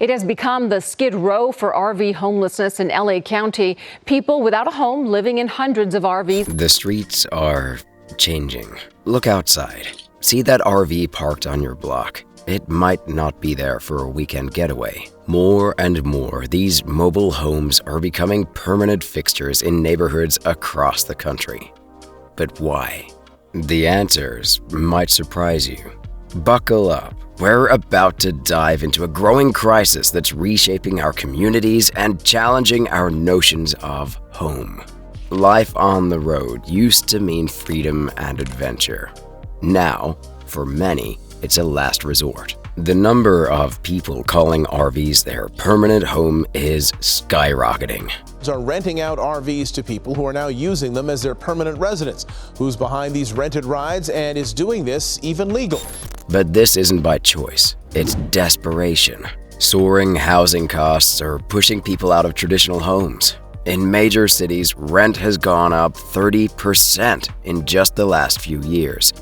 It has become the Skid Row for RV homelessness in LA County. People without a home living in hundreds of RVs. The streets are changing. Look outside. See that RV parked on your block. It might not be there for a weekend getaway. More and more, these mobile homes are becoming permanent fixtures in neighborhoods across the country. But why? The answers might surprise you. Buckle up. We're about to dive into a growing crisis that's reshaping our communities and challenging our notions of home. Life on the road used to mean freedom and adventure. Now, for many, it's a last resort. The number of people calling RVs their permanent home is skyrocketing. Are renting out RVs to people who are now using them as their permanent residence. Who's behind these rented rides and is doing this even legal? But this isn't by choice. It's desperation. Soaring housing costs are pushing people out of traditional homes. In major cities, rent has gone up 30% in just the last few years.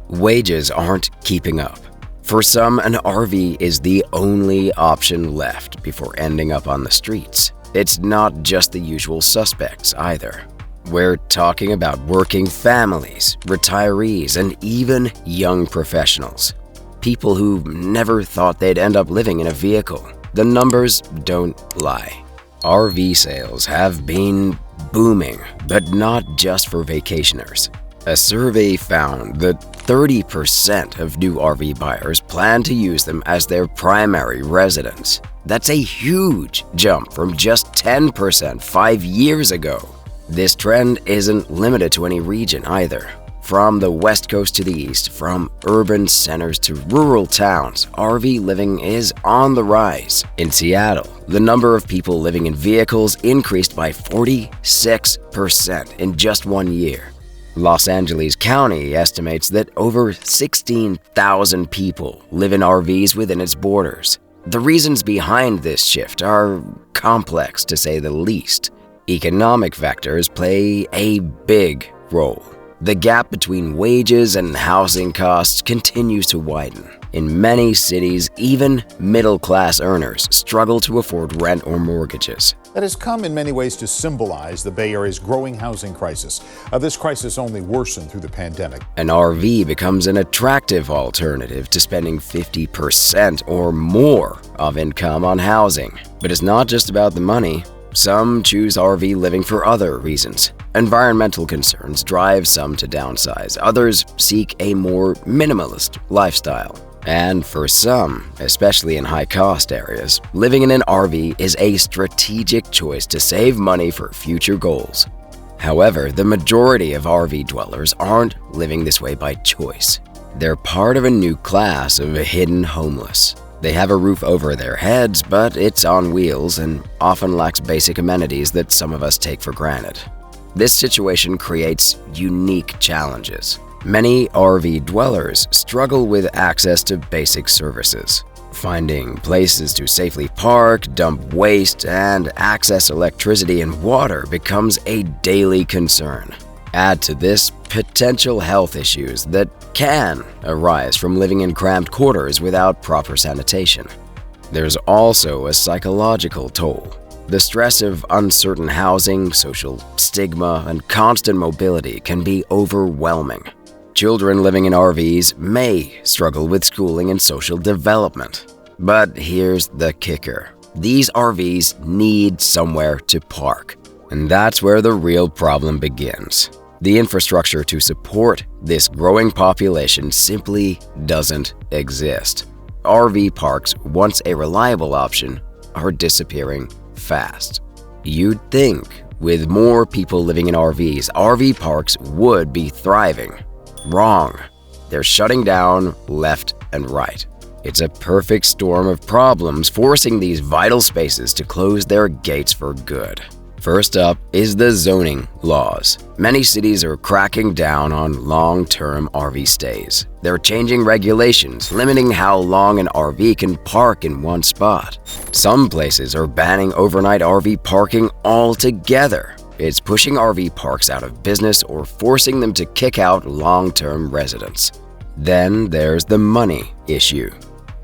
Wages aren't keeping up. For some, an RV is the only option left before ending up on the streets. It's not just the usual suspects either. We're talking about working families, retirees, and even young professionals. People who never thought they'd end up living in a vehicle. The numbers don't lie. RV sales have been booming, but not just for vacationers. A survey found that 30% of new RV buyers plan to use them as their primary residence. That's a huge jump from just 10% 5 years ago. This trend isn't limited to any region either. From the West Coast to the East, from urban centers to rural towns, RV living is on the rise. In Seattle, the number of people living in vehicles increased by 46% in just 1 year. Los Angeles County estimates that over 16,000 people live in RVs within its borders. The reasons behind this shift are complex, to say the least. Economic factors play a big role. The gap between wages and housing costs continues to widen. In many cities, even middle-class earners struggle to afford rent or mortgages. That has come in many ways to symbolize the Bay Area's growing housing crisis. This crisis only worsened through the pandemic. An RV becomes an attractive alternative to spending 50% or more of income on housing. But it's not just about the money. Some choose RV living for other reasons. Environmental concerns drive some to downsize. Others seek a more minimalist lifestyle. And for some, especially in high-cost areas, living in an RV is a strategic choice to save money for future goals. However, the majority of RV dwellers aren't living this way by choice. They're part of a new class of hidden homeless. They have a roof over their heads, but it's on wheels and often lacks basic amenities that some of us take for granted. This situation creates unique challenges. Many RV dwellers struggle with access to basic services. Finding places to safely park, dump waste, and access electricity and water becomes a daily concern. Add to this potential health issues that can arise from living in cramped quarters without proper sanitation. There's also a psychological toll. The stress of uncertain housing, social stigma, and constant mobility can be overwhelming. Children living in RVs may struggle with schooling and social development. But here's the kicker. These RVs need somewhere to park. And that's where the real problem begins. The infrastructure to support this growing population simply doesn't exist. RV parks, once a reliable option, are disappearing fast. You'd think with more people living in RVs, RV parks would be thriving. Wrong. They're shutting down left and right. It's a perfect storm of problems forcing these vital spaces to close their gates for good. First up is the zoning laws. Many cities are cracking down on long-term RV stays. They're changing regulations, limiting how long an RV can park in one spot. Some places are banning overnight RV parking altogether. It's pushing RV parks out of business or forcing them to kick out long-term residents. Then there's the money issue.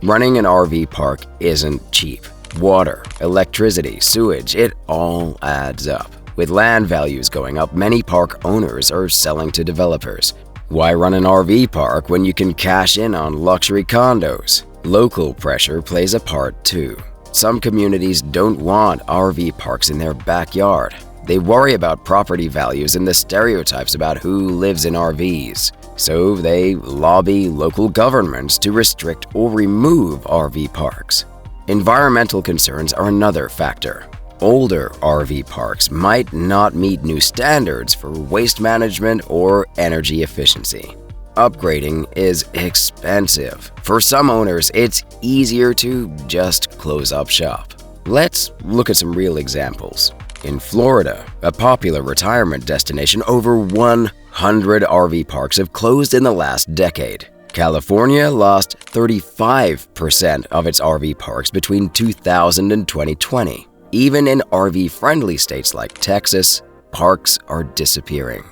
Running an RV park isn't cheap. Water, electricity, sewage, it all adds up. With land values going up, many park owners are selling to developers. Why run an RV park when you can cash in on luxury condos? Local pressure plays a part too. Some communities don't want RV parks in their backyard. They worry about property values and the stereotypes about who lives in RVs. So they lobby local governments to restrict or remove RV parks. Environmental concerns are another factor. Older RV parks might not meet new standards for waste management or energy efficiency. Upgrading is expensive. For some owners, it's easier to just close up shop. Let's look at some real examples. In Florida, a popular retirement destination, over 100 RV parks have closed in the last decade. California lost 35% of its RV parks between 2000 and 2020. Even in RV-friendly states like Texas, parks are disappearing.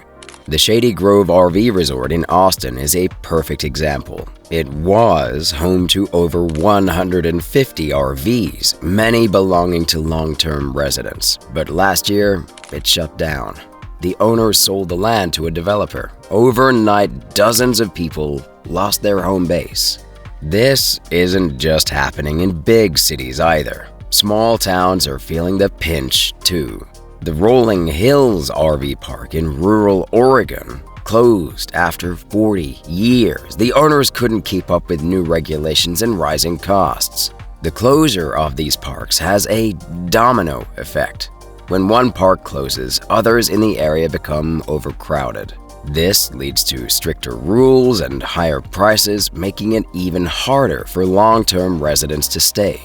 The Shady Grove RV Resort in Austin is a perfect example. It was home to over 150 RVs, many belonging to long-term residents. But last year, it shut down. The owners sold the land to a developer. Overnight, dozens of people lost their home base. This isn't just happening in big cities either. Small towns are feeling the pinch too. The Rolling Hills RV Park in rural Oregon closed after 40 years. The owners couldn't keep up with new regulations and rising costs. The closure of these parks has a domino effect. When one park closes, others in the area become overcrowded. This leads to stricter rules and higher prices, making it even harder for long-term residents to stay.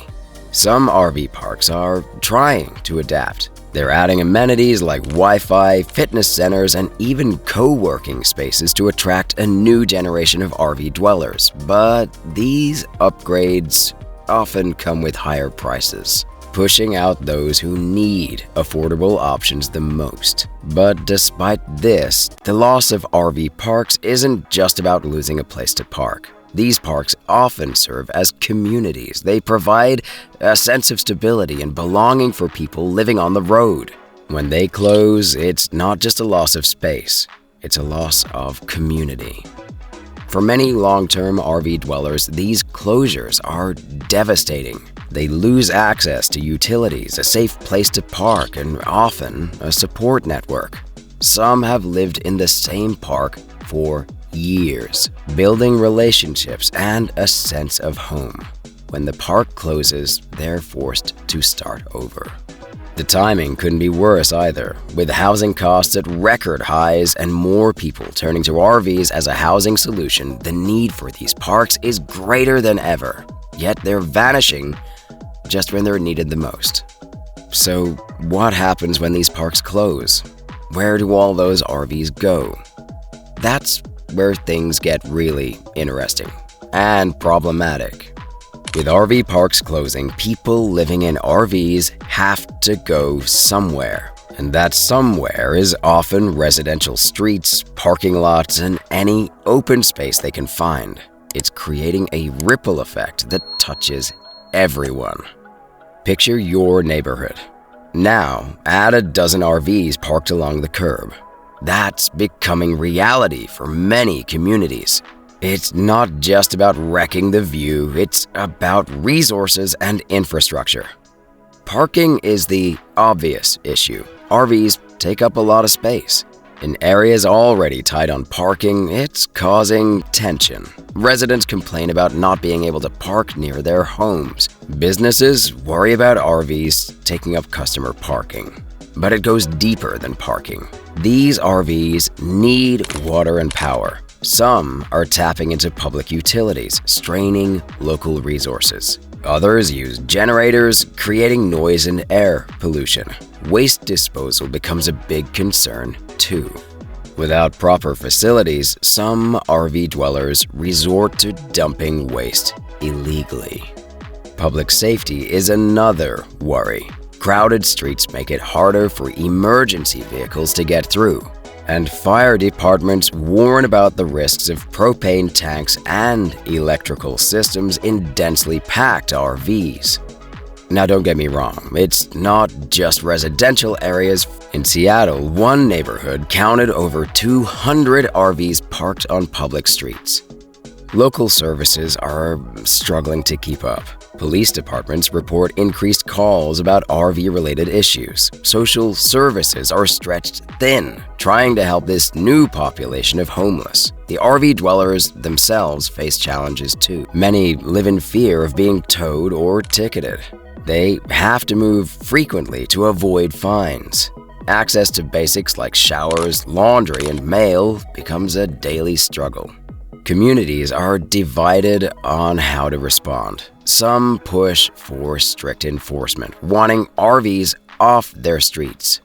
Some RV parks are trying to adapt. They're adding amenities like Wi-Fi, fitness centers, and even co-working spaces to attract a new generation of RV dwellers. But these upgrades often come with higher prices, pushing out those who need affordable options the most. But despite this, the loss of RV parks isn't just about losing a place to park. These parks often serve as communities. They provide a sense of stability and belonging for people living on the road. When they close, it's not just a loss of space, it's a loss of community. For many long-term RV dwellers, these closures are devastating. They lose access to utilities, a safe place to park, and often a support network. Some have lived in the same park for years, building relationships and a sense of home. When the park closes, they're forced to start over. The timing couldn't be worse either, with housing costs at record highs and more people turning to RVs as a housing solution. The need for these parks is greater than ever, yet they're vanishing just when they're needed the most. So what happens when these parks close? Where do all those RVs go? That's where things get really interesting and problematic. With RV parks closing, people living in RVs have to go somewhere. And that somewhere is often residential streets, parking lots, and any open space they can find. It's creating a ripple effect that touches everyone. Picture your neighborhood. Now, add a dozen RVs parked along the curb. That's becoming reality for many communities. It's not just about wrecking the view, it's about resources and infrastructure. Parking is the obvious issue. RVs take up a lot of space. In areas already tight on parking, it's causing tension. Residents complain about not being able to park near their homes. Businesses worry about RVs taking up customer parking. But it goes deeper than parking. These RVs need water and power. Some are tapping into public utilities, straining local resources. Others use generators, creating noise and air pollution. Waste disposal becomes a big concern, too. Without proper facilities, some RV dwellers resort to dumping waste illegally. Public safety is another worry. Crowded streets make it harder for emergency vehicles to get through, and fire departments warn about the risks of propane tanks and electrical systems in densely packed RVs. Now don't get me wrong, it's not just residential areas. In Seattle, one neighborhood counted over 200 RVs parked on public streets. Local services are struggling to keep up. Police departments report increased calls about RV-related issues. Social services are stretched thin, trying to help this new population of homeless. The RV dwellers themselves face challenges too. Many live in fear of being towed or ticketed. They have to move frequently to avoid fines. Access to basics like showers, laundry, and mail becomes a daily struggle. Communities are divided on how to respond. Some push for strict enforcement, wanting RVs off their streets.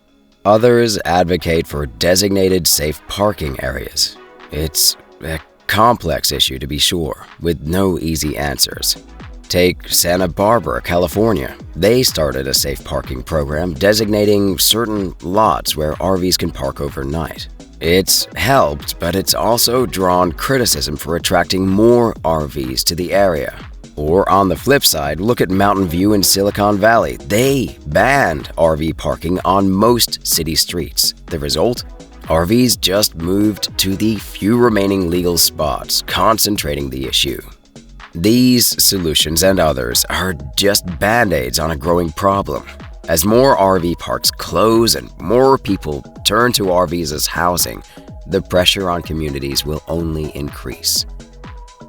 Others advocate for designated safe parking areas. It's a complex issue to be sure, with no easy answers. Take Santa Barbara, California. They started a safe parking program designating certain lots where RVs can park overnight. It's helped, but it's also drawn criticism for attracting more RVs to the area. Or on the flip side, look at Mountain View in Silicon Valley. They banned RV parking on most city streets. The result? RVs just moved to the few remaining legal spots, concentrating the issue. These solutions and others are just band-aids on a growing problem. As more RV parks close and more people turn to RVs as housing, the pressure on communities will only increase.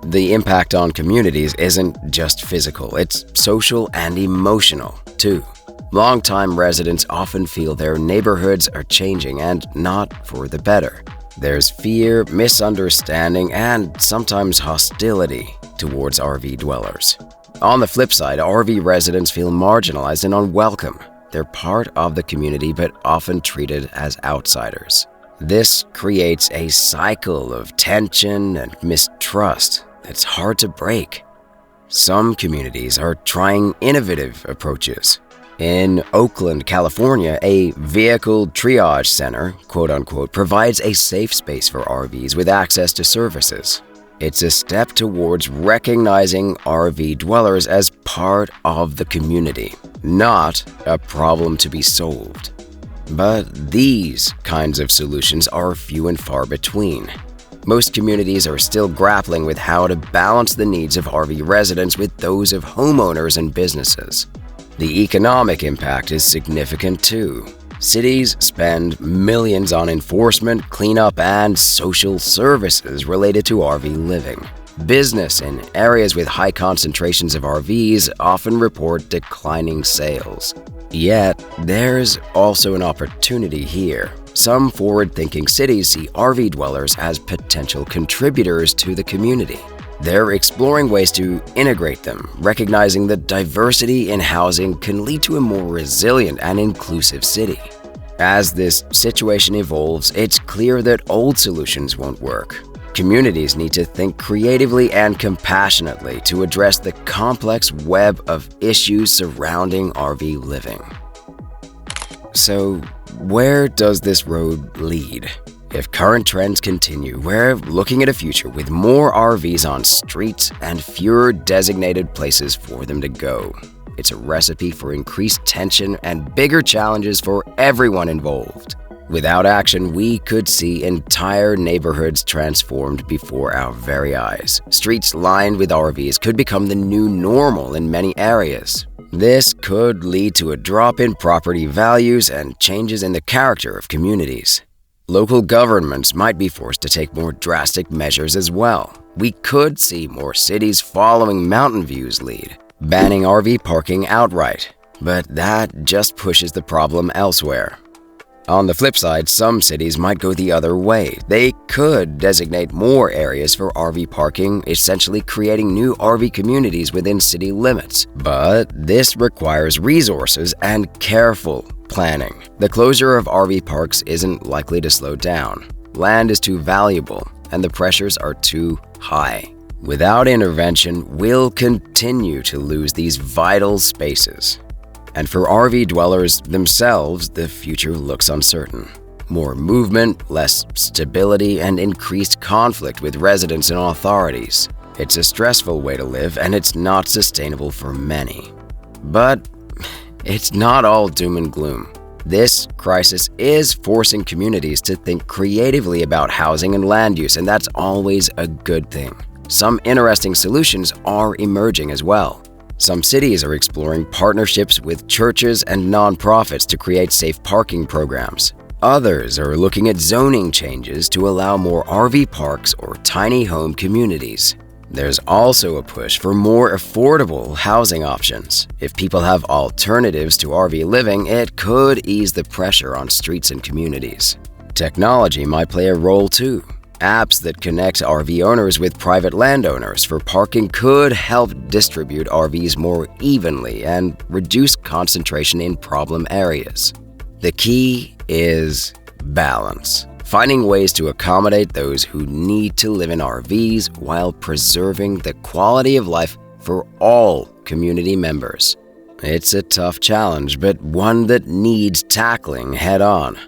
The impact on communities isn't just physical, it's social and emotional, too. Longtime residents often feel their neighborhoods are changing and not for the better. There's fear, misunderstanding, and sometimes hostility towards RV dwellers. On the flip side, RV residents feel marginalized and unwelcome. They're part of the community but often treated as outsiders. This creates a cycle of tension and mistrust that's hard to break. Some communities are trying innovative approaches. In Oakland, California, a vehicle triage center, quote-unquote, provides a safe space for RVs with access to services. It's a step towards recognizing RV dwellers as part of the community, not a problem to be solved. But these kinds of solutions are few and far between. Most communities are still grappling with how to balance the needs of RV residents with those of homeowners and businesses. The economic impact is significant too. Cities spend millions on enforcement, cleanup, and social services related to RV living. Business in areas with high concentrations of RVs often report declining sales. Yet, there's also an opportunity here. Some forward-thinking cities see RV dwellers as potential contributors to the community. They're exploring ways to integrate them, recognizing that diversity in housing can lead to a more resilient and inclusive city. As this situation evolves, it's clear that old solutions won't work. Communities need to think creatively and compassionately to address the complex web of issues surrounding RV living. So, where does this road lead? If current trends continue, we're looking at a future with more RVs on streets and fewer designated places for them to go. It's a recipe for increased tension and bigger challenges for everyone involved. Without action, we could see entire neighborhoods transformed before our very eyes. Streets lined with RVs could become the new normal in many areas. This could lead to a drop in property values and changes in the character of communities. Local governments might be forced to take more drastic measures as well. We could see more cities following Mountain View's lead, banning RV parking outright. But that just pushes the problem elsewhere. On the flip side, some cities might go the other way. They could designate more areas for RV parking, essentially creating new RV communities within city limits. But this requires resources and careful planning. The closure of RV parks isn't likely to slow down. Land is too valuable, and the pressures are too high. Without intervention, we'll continue to lose these vital spaces. And for RV dwellers themselves, the future looks uncertain. More movement, less stability, and increased conflict with residents and authorities. It's a stressful way to live, and it's not sustainable for many. But It's not all doom and gloom. This crisis is forcing communities to think creatively about housing and land use, and that's always a good thing. Some interesting solutions are emerging as well. Some cities are exploring partnerships with churches and nonprofits to create safe parking programs. Others are looking at zoning changes to allow more RV parks or tiny home communities. There's also a push for more affordable housing options. If people have alternatives to RV living, it could ease the pressure on streets and communities. Technology might play a role too. Apps that connect RV owners with private landowners for parking could help distribute RVs more evenly and reduce concentration in problem areas. The key is balance. Finding ways to accommodate those who need to live in RVs while preserving the quality of life for all community members. It's a tough challenge, but one that needs tackling head-on.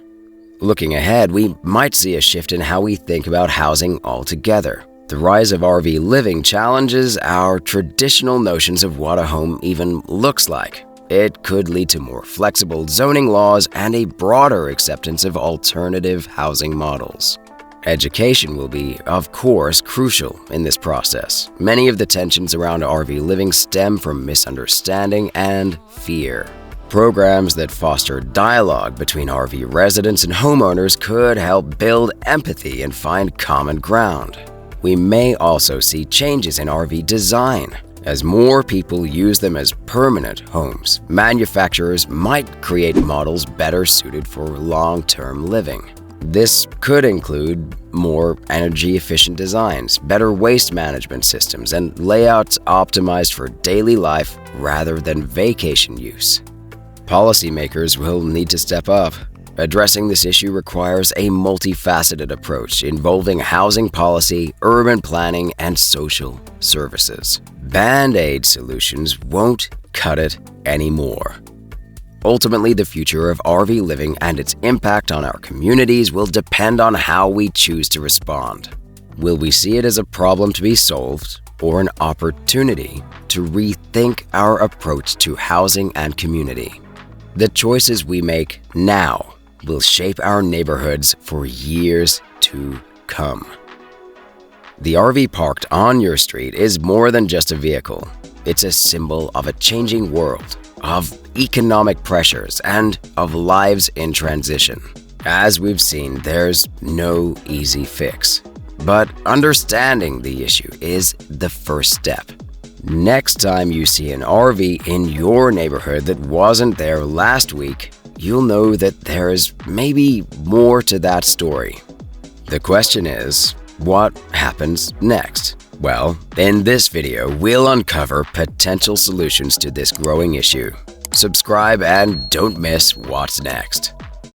Looking ahead, we might see a shift in how we think about housing altogether. The rise of RV living challenges our traditional notions of what a home even looks like. It could lead to more flexible zoning laws and a broader acceptance of alternative housing models. Education will be, of course, crucial in this process. Many of the tensions around RV living stem from misunderstanding and fear. Programs that foster dialogue between RV residents and homeowners could help build empathy and find common ground. We may also see changes in RV design. As more people use them as permanent homes, manufacturers might create models better suited for long-term living. This could include more energy-efficient designs, better waste management systems, and layouts optimized for daily life rather than vacation use. Policymakers will need to step up. Addressing this issue requires a multifaceted approach involving housing policy, urban planning, and social services. Band-aid solutions won't cut it anymore. Ultimately, the future of RV living and its impact on our communities will depend on how we choose to respond. Will we see it as a problem to be solved or an opportunity to rethink our approach to housing and community? The choices we make now will shape our neighborhoods for years to come. The RV parked on your street is more than just a vehicle. It's a symbol of a changing world, of economic pressures, and of lives in transition. As we've seen, there's no easy fix. But understanding the issue is the first step. Next time you see an RV in your neighborhood that wasn't there last week, you'll know that there is maybe more to that story. The question is, what happens next? Well, in this video, we'll uncover potential solutions to this growing issue. Subscribe and don't miss what's next.